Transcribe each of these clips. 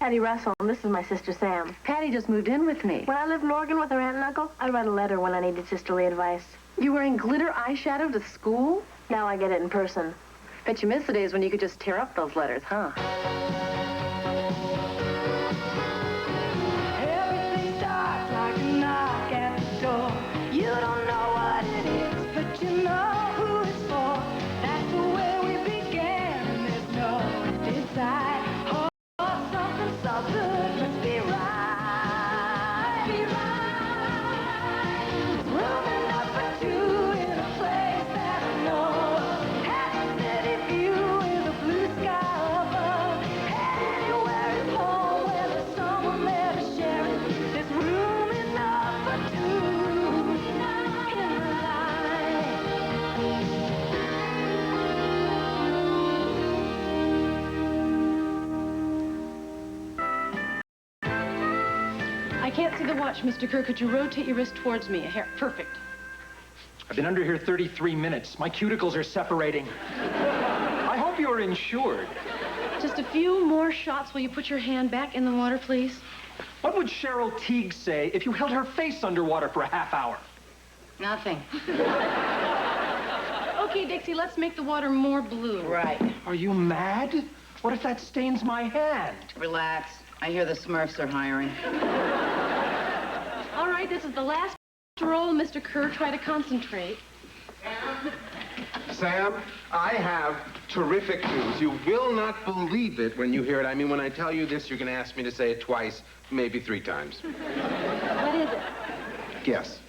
Patty Russell, and this is my sister Sam. Patty just moved in with me. When I lived in Oregon with her aunt and uncle, I'd write a letter when I needed sisterly advice. You wearing glitter eyeshadow to school? Now I get it in person. Bet you miss the days when you could just tear up those letters, huh? Everything starts like a knock at the door. You don't know what it is, but you know who it's for. That's the way we began, and there's no decide. Oh, something so good must be right. Be right. Room enough for two in a place that I know. Have a city view with a blue sky above. Anywhere is home where there's someone there to share it. There's room enough for two in the I can't see the watch, Mr. Kerr. Could you rotate your wrist towards me? Here, perfect. I've been under here 33 minutes. My cuticles are separating. I hope you're insured. Just a few more shots. Will you put your hand back in the water, please? What would Cheryl Teague say if you held her face underwater for a half hour? Nothing. Okay, Dixie, let's make the water more blue. Right. Are you mad? What if that stains my hand? Relax. I hear the Smurfs are hiring. All right, this is the last roll, Mr. Kerr. Try to concentrate. Sam, I have terrific news. You will not believe it when you hear it. I mean, when I tell you this, you're going to ask me to say it twice, maybe 3 times. What is it? Guess.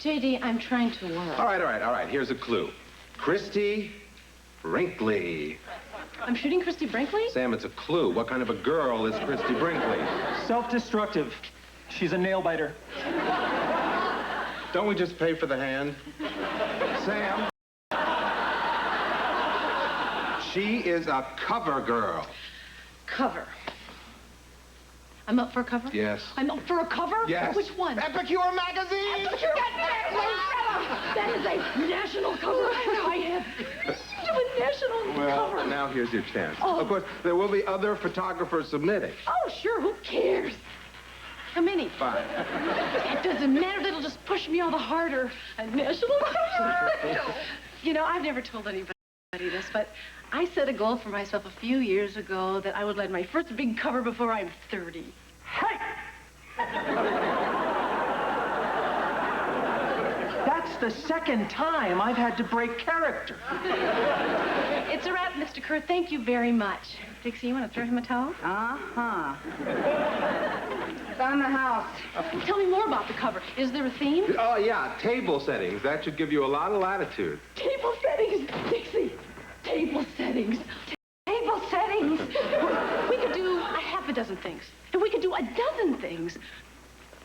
JD, I'm trying to work. All right. Here's a clue. Christy Brinkley. I'm shooting Christy Brinkley? Sam, it's a clue. What kind of a girl is Christy Brinkley? Self-destructive. She's a nail-biter. Don't we just pay for the hand? Sam. She is a cover girl. Cover. I'm up for a cover? Yes. I'm up for a cover? Yes. Which one? Epicure magazine! That is a national cover. I have dreamed of a national cover. Well, now here's your chance. Oh. Of course, there will be other photographers submitting. Oh, sure. Who cares? How many? 5. It doesn't matter. It'll just push me all the harder. A national cover. You know, I've never told anybody this, but I set a goal for myself a few years ago that I would let my first big cover before I'm 30. Hey! That's the second time I've had to break character. It's a wrap, Mr. Kerr. Thank you very much. Dixie, you want to throw him a towel? Uh-huh. It's on the house. Tell me more about the cover. Is there a theme? Oh, yeah, table settings. That should give you a lot of latitude. Table settings, Dixie. Table settings. Table settings. We could do a half a dozen things. And we could do a dozen things.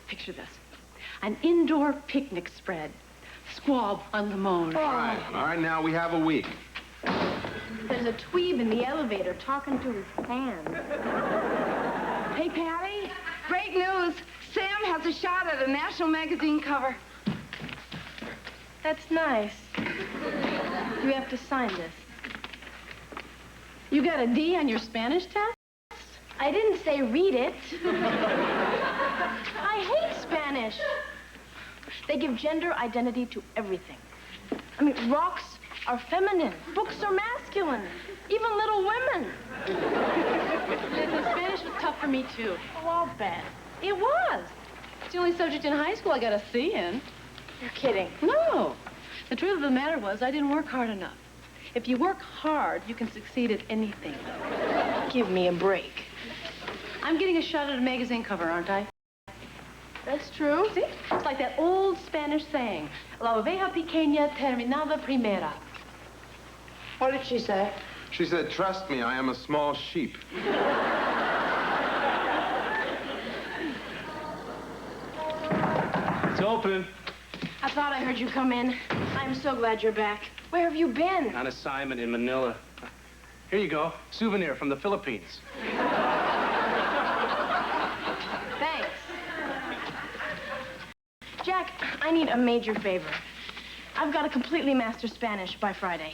Picture this. An indoor picnic spread. Squab on the moan. All right, now we have a week. There's a tweeb in the elevator talking to his hand. Hey, Patty, great news. Sam has a shot at a national magazine cover. That's nice. You have to sign this. You got a D on your Spanish test? I didn't say read it. I hate Spanish. They give gender identity to everything. I mean, rocks are feminine. Books are masculine. Even Little Women. Listen, Spanish was tough for me, too. Oh, I'll bet. It was. It's the only subject in high school I got a C in. You're kidding. No. The truth of the matter was I didn't work hard enough. If you work hard, you can succeed at anything. Give me a break. I'm getting a shot at a magazine cover, aren't I? That's true. See? It's like that old Spanish saying, La oveja pequeña terminada primera. What did she say? She said, trust me, I am a small sheep. It's open. I thought I heard you come in. I'm so glad you're back. Where have you been? On assignment in Manila. Here you go. Souvenir from the Philippines. Thanks. Jack, I need a major favor. I've got to completely master Spanish by Friday.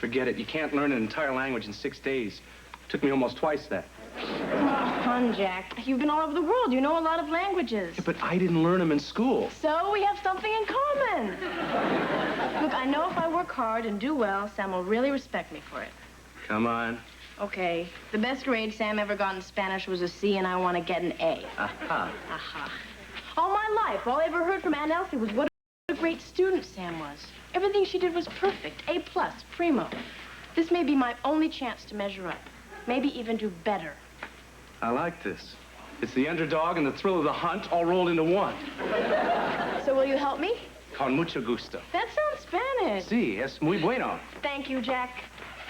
Forget it. You can't learn an entire language in 6 days. Took me almost twice that. on, Jack. You've been all over the world. You know a lot of languages. Yeah, but I didn't learn them in school. So we have something in common. Look, I know if I work hard and do well, Sam will really respect me for it. Come on. Okay. The best grade Sam ever got in Spanish was a C, and I want to get an A. Aha. Aha. All my life, all I ever heard from Aunt Elsie was what a great student Sam was. Everything she did was perfect. A+, primo. This may be my only chance to measure up. Maybe even do better. I like this. It's the underdog and the thrill of the hunt all rolled into one. So will you help me? Con mucho gusto. That sounds Spanish. Sí, es muy bueno. Thank you, Jack.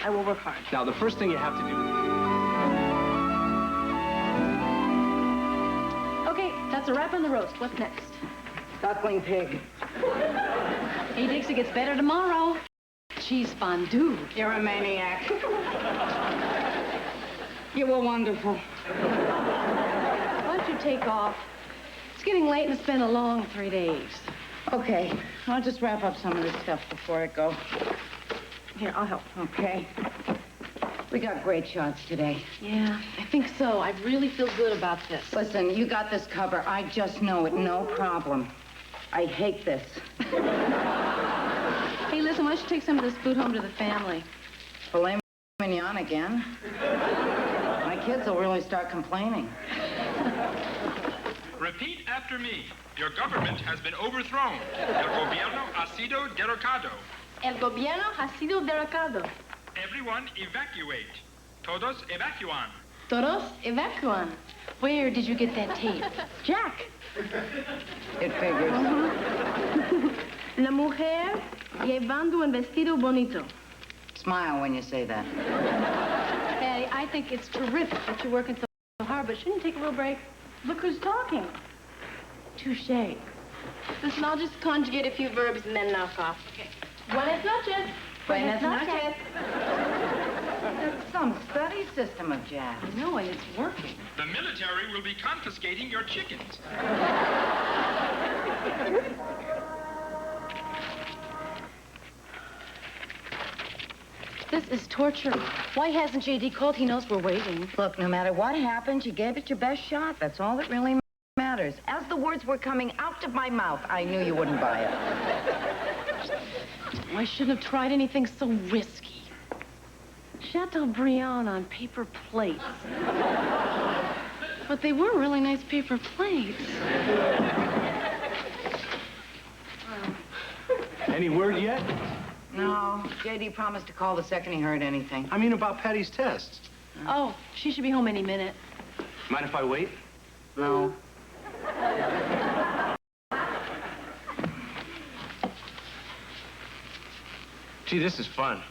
I will work hard. Now, the first thing you have to do... Okay, that's a wrap on the roast. What's next? Duckling pig. Hey, Dix, it gets better tomorrow. Cheese fondue. You're a maniac. You were wonderful. Why don't you take off? It's getting late and it's been a long 3 days. Okay, I'll just wrap up some of this stuff before I go. Here, I'll help. Okay. We got great shots today. Yeah, I think so. I really feel good about this. Listen, you got this cover. I just know it. No problem. I hate this. Hey, listen, why don't you take some of this food home to the family? Filet mignon again? My kids will really start complaining. Repeat after me. Your government has been overthrown. El gobierno ha sido derrocado. El gobierno ha sido derrocado. Everyone evacuate. Todos evacuan. Todos evacuan. Where did you get that tape? Jack. It figures. La mujer llevando un vestido bonito. Smile when you say that. Patty, I think it's terrific that you're working so hard, but shouldn't you take a little break? Look who's talking. Touché. Listen, I'll just conjugate a few verbs and then knock off. Okay. Buenas noches. Buenas noches. That's some study system of jazz. I know, and it's working. The military will be confiscating your chickens. This is torture. Why hasn't J.D. called? He knows we're waiting. Look, no matter what happens, you gave it your best shot. That's all that really matters. As the words were coming out of my mouth, I knew you wouldn't buy it. I shouldn't have tried anything so risky. Chateaubriand on paper plates. But they were really nice paper plates. Any word yet? No, J.D. promised to call the second he heard anything. I mean about Patty's tests. Oh, she should be home any minute. Mind if I wait? No. Gee, this is fun.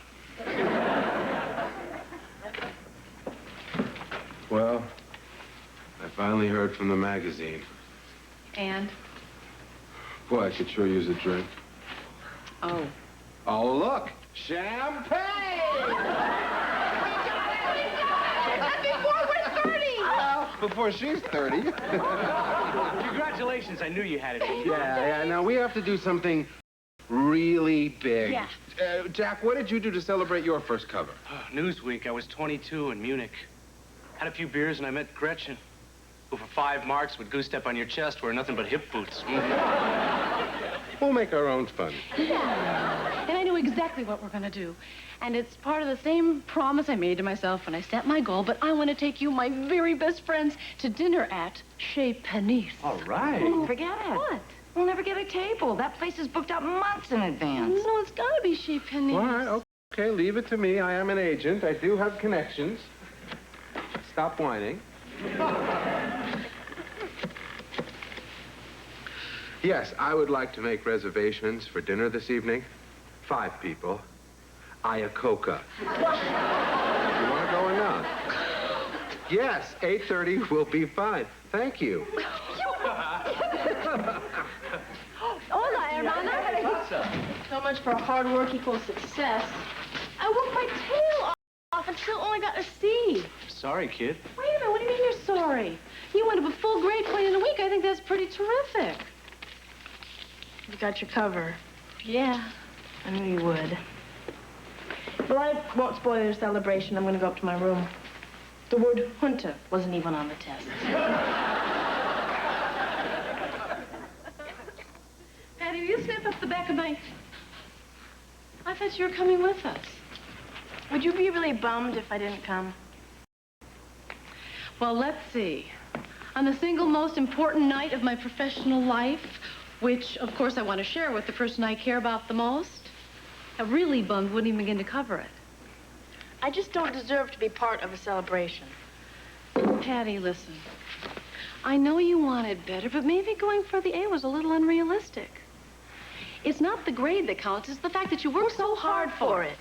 Well, I finally heard from the magazine. And? Boy, I could sure use a drink. Oh. Oh, look! Champagne! Before we're 30! Well, before she's 30. Congratulations, I knew you had it. Yeah, now we have to do something really big. Yeah. Jack, what did you do to celebrate your first cover? Newsweek, I was 22 in Munich. Had a few beers and I met Gretchen, who for 5 marks would goose step on your chest wearing nothing but hip boots. We'll make our own fun. Yeah. And I knew exactly what we're going to do. And it's part of the same promise I made to myself when I set my goal, but I want to take you, my very best friends, to dinner at Chez Panisse. All right. Forget it. What? We'll never get a table. That place is booked out months in advance. No, it's got to be Chez Panisse. All right, okay, leave it to me. I am an agent. I do have connections. Stop whining. Yes, I would like to make reservations for dinner this evening. 5 people. Ayacoca. You want to go or not? Yes, 8:30 will be fine. Thank you. Hola, hermana. So much for hard work equals success. I worked my tail off and still only got a C. Sorry, kid. Wait a minute, what do you mean you're sorry? You went up a full grade point in a week. I think that's pretty terrific. You got your cover. Yeah, I knew you would. Well, I won't spoil your celebration. I'm going to go up to my room. The word junta wasn't even on the test. Patty, will you snip up the back of my... I thought you were coming with us. Would you be really bummed if I didn't come? Well, let's see. On the single most important night of my professional life, which, of course, I want to share with the person I care about the most, a really bummed wouldn't even begin to cover it. I just don't deserve to be part of a celebration. Patty, listen. I know you wanted better, but maybe going for the A was a little unrealistic. It's not the grade that counts, it's the fact that you worked so hard for it.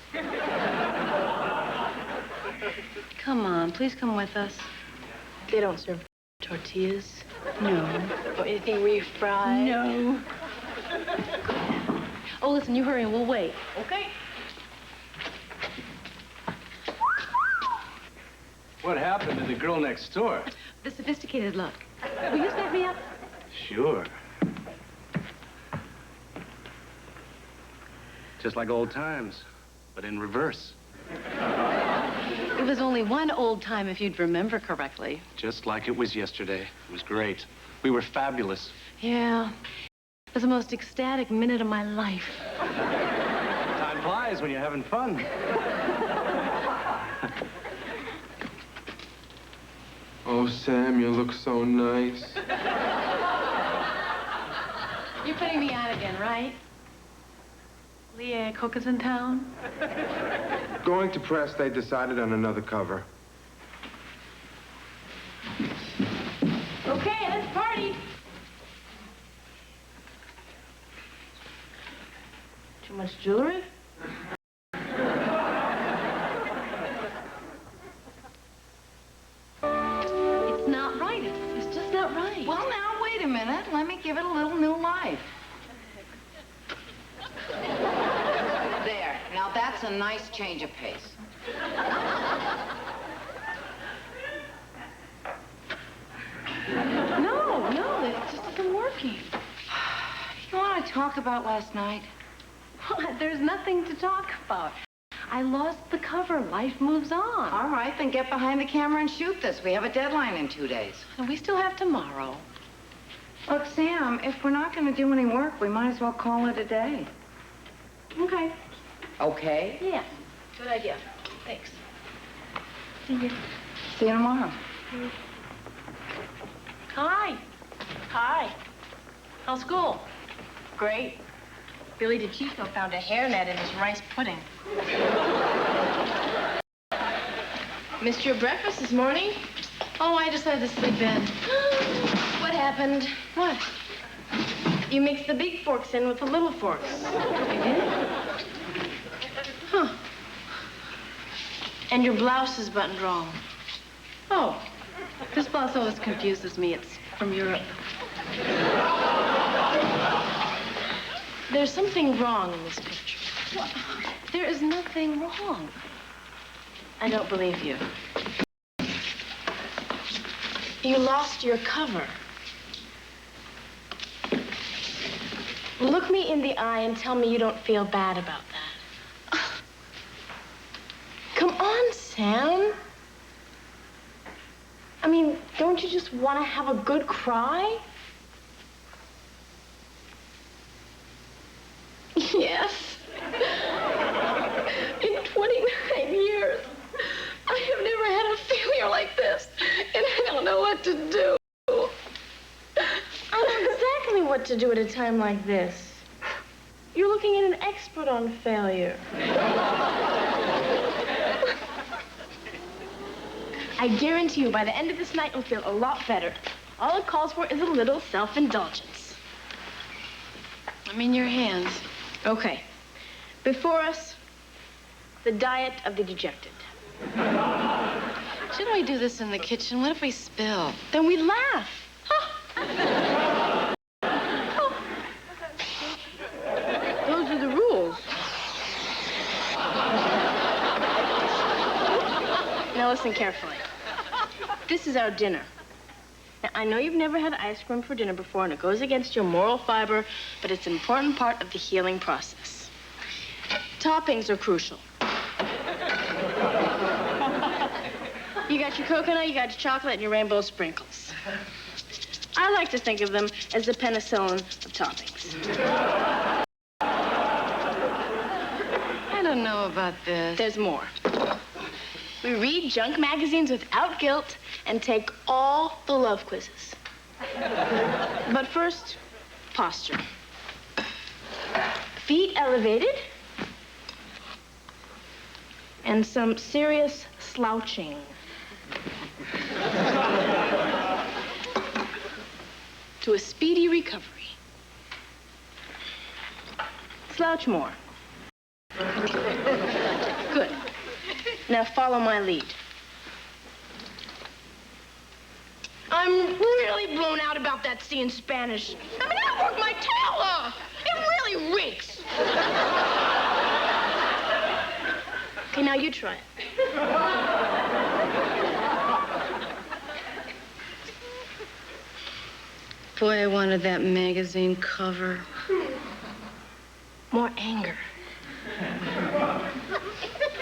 Come on, please come with us. They don't serve tortillas. No. Or anything refried. No. Oh, listen, you hurry and we'll wait. Okay. What happened to the girl next door? The sophisticated look. Will you snap me up? Sure. Just like old times, but in reverse. It was only one old time, if you'd remember correctly. Just like it was yesterday. It was great. We were fabulous. Yeah. It was the most ecstatic minute of my life. Time flies when you're having fun. Oh, Sam, you look so nice. You're putting me out again, right? Leah Cook is in town? Going to press, they decided on another cover. Okay, let's party. Too much jewelry? It's not right. It's just not right. Well, now, wait a minute. Let me give it a little new life. There. Now, that's a nice change of pace. No, it just isn't working. You want to talk about last night? What? There's nothing to talk about. I lost the cover. Life moves on. All right, then get behind the camera and shoot this. We have a deadline in 2 days. And we still have tomorrow. Look, Sam, if we're not going to do any work, we might as well call it a day. Okay. Okay? Yeah. Good idea. Thanks. See you tomorrow. Hi. Hi. How's school? Great. Billy DeChico found a hairnet in his rice pudding. Missed your breakfast this morning? Oh, I decided to sleep in. What happened? What? You mixed the big forks in with the little forks. I did? Huh. And your blouse is buttoned wrong. Oh, this blouse always confuses me. It's from Europe. There's something wrong in this picture. What? There is nothing wrong. I don't believe you. You lost your cover. Look me in the eye and tell me you don't feel bad about that. Come on, Sam. I mean, don't you just want to have a good cry? Yes. In 29 years, I have never had a failure like this, and I don't know what to do. I know exactly what to do at a time like this. You're looking at an expert on failure. I guarantee you, by the end of this night, you'll feel a lot better. All it calls for is a little self-indulgence. I'm in your hands. Okay. Before us, the diet of the dejected. Shouldn't we do this in the kitchen? What if we spill? Then we laugh. Those are the rules. Now listen carefully. This is our dinner. Now, I know you've never had ice cream for dinner before, and it goes against your moral fiber, but it's an important part of the healing process. Toppings are crucial. You got your coconut, you got your chocolate, and your rainbow sprinkles. I like to think of them as the penicillin of toppings. I don't know about this. There's more. We read junk magazines without guilt and take all the love quizzes. But first, posture. Feet elevated. And some serious slouching. To a speedy recovery. Slouch more. Good. Now follow my lead. I'm really blown out about that C in Spanish. I mean, I worked my tail off. It really reeks. Okay, now you try it. Boy, I wanted that magazine cover. More anger.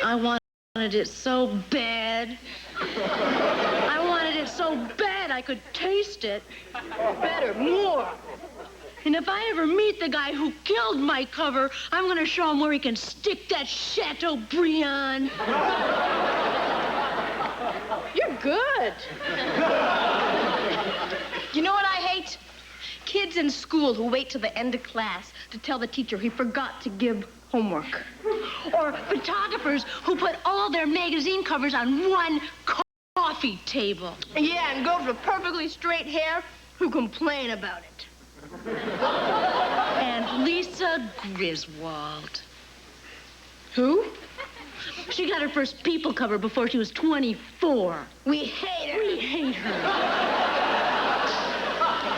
I wanted it so bad. I wanted it so bad I could taste it. Better, more. And if I ever meet the guy who killed my cover, I'm going to show him where he can stick that Chateaubriand. You're good. You know what I hate? Kids in school who wait till the end of class to tell the teacher he forgot to give homework. Or photographers who put all their magazine covers on one coffee table. Yeah, and girls with perfectly straight hair who complain about it. And Lisa Griswold. Who? She got her first People cover before she was 24. We hate her. We hate her.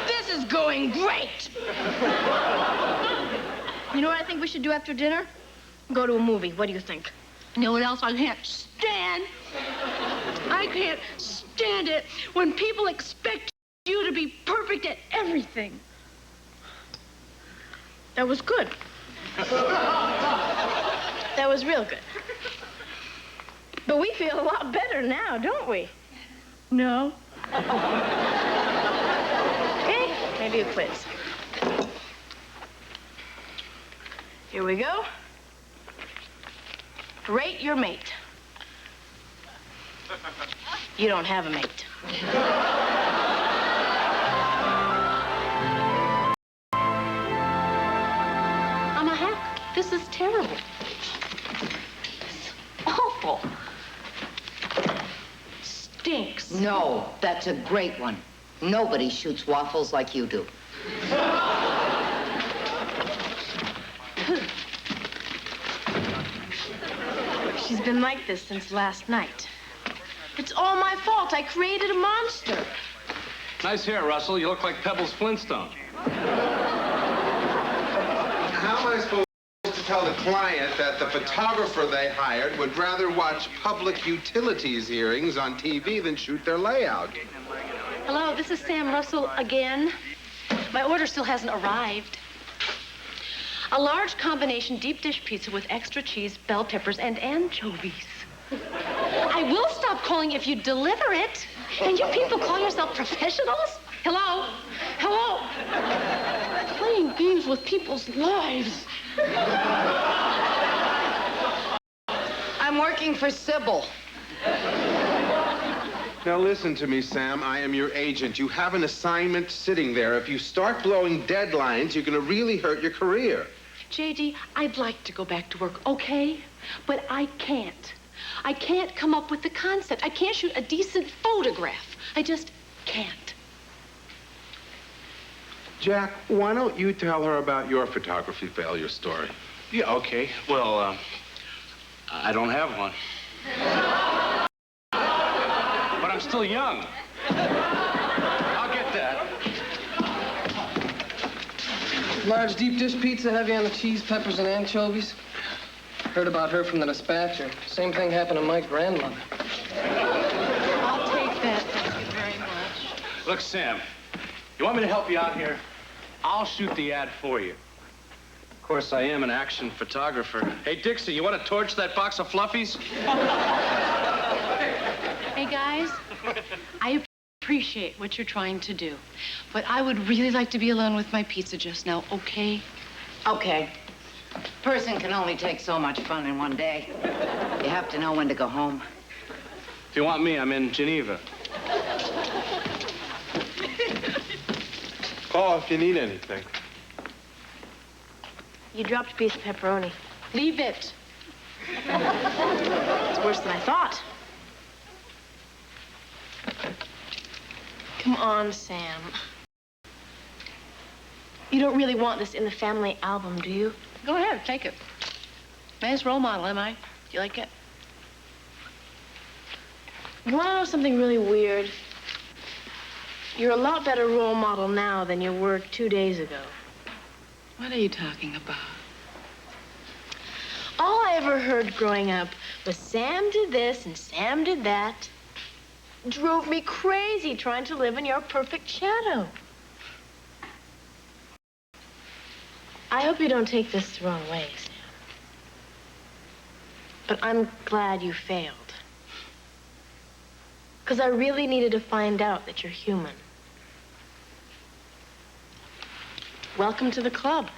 This is going great. You know what I think we should do after dinner? Go to a movie. What do you think? You know what else I can't stand? I can't stand it when people expect you to be perfect at everything. That was good. That was real good. But we feel a lot better now, don't we? No. Okay, maybe a quiz. Here we go. Rate your mate. You don't have a mate. I'm a hack. This is terrible. It's awful. Stinks. No, that's a great one. Nobody shoots waffles like you do. She's been like this since last night. It's all my fault. I created a monster. Nice hair, Russell. You look like Pebbles Flintstone. How am I supposed to tell the client that the photographer they hired would rather watch public utilities hearings on TV than shoot their layout? Hello, this is Sam Russell again. My order still hasn't arrived. A large combination deep dish pizza with extra cheese, bell peppers, and anchovies. I will stop calling if you deliver it. And you people call yourself professionals? Hello? Hello? Playing games with people's lives. I'm working for Sybil. Now listen to me, Sam. I am your agent. You have an assignment sitting there. If you start blowing deadlines, you're going to really hurt your career. JD, I'd like to go back to work, okay? But I can't. I can't come up with the concept. I can't shoot a decent photograph. I just can't. Jack, why don't you tell her about your photography failure story? Yeah, okay. Well, I don't have one. But I'm still young. I'll get that. Large deep dish pizza, heavy on the cheese, peppers, and anchovies. Heard about her from the dispatcher. Same thing happened to my grandmother. I'll take that. Thank you very much. Look, Sam, you want me to help you out here? I'll shoot the ad for you. Of course, I am an action photographer. Hey, Dixie, you want to torch that box of fluffies? Hey, guys, I appreciate what you're trying to do, but I would really like to be alone with my pizza just now, okay? Okay. Person can only take so much fun in one day. You have to know when to go home. If you want me, I'm in Geneva. Call if you need anything. You dropped a piece of pepperoni. Leave it. It's worse than I thought. Come on, Sam. You don't really want this in the family album, do you? Go ahead, take it. Nice role model, am I? Do you like it? You want to know something really weird? You're a lot better role model now than you were 2 days ago. What are you talking about? All I ever heard growing up was Sam did this and Sam did that. Drove me crazy trying to live in your perfect shadow. I hope you don't take this the wrong way, Sam. But I'm glad you failed. Because I really needed to find out that you're human. Welcome to the club.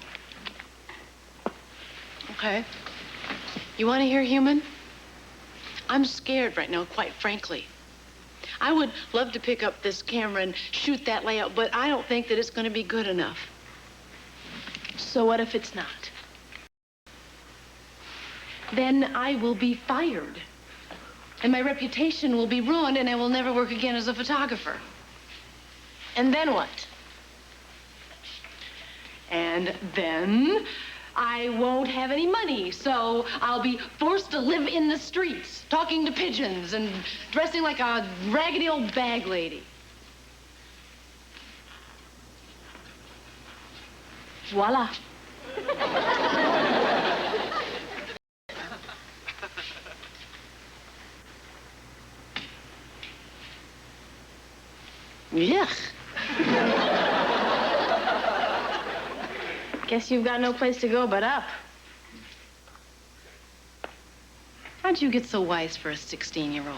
Okay. You want to hear human? I'm scared right now, quite frankly. I would love to pick up this camera and shoot that layout, but I don't think that it's going to be good enough. So what if it's not? Then I will be fired. And my reputation will be ruined, and I will never work again as a photographer. And then what? And then I won't have any money, so I'll be forced to live in the streets, talking to pigeons and dressing like a raggedy old bag lady. Voila. Yuck. Guess you've got no place to go but up. How'd you get so wise for a 16-year-old?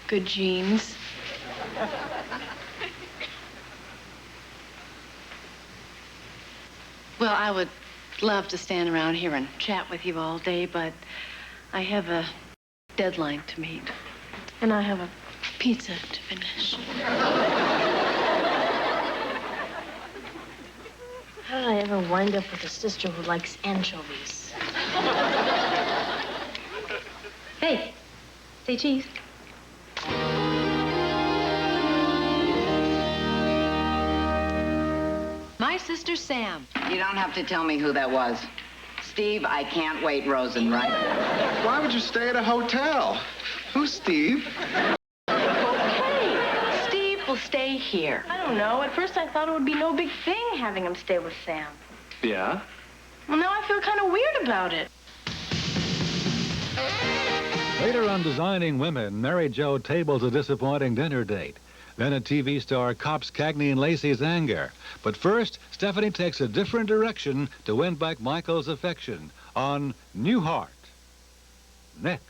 Good genes. Well, I would love to stand around here and chat with you all day, but I have a deadline to meet. And I have a pizza to finish. How did I ever wind up with a sister who likes anchovies? Hey, say cheese. My sister Sam. You don't have to tell me who that was. Steve, I can't wait, Rosen, right? Why would you stay at a hotel? Who's Steve? Okay, Steve will stay here. I don't know. At first I thought it would be no big thing having him stay with Sam. Yeah? Well, now I feel kind of weird about it. Later on Designing Women, Mary Jo tables a disappointing dinner date. Then a TV star cops Cagney and Lacey's anger. But first, Stephanie takes a different direction to win back Michael's affection on New Heart. Next.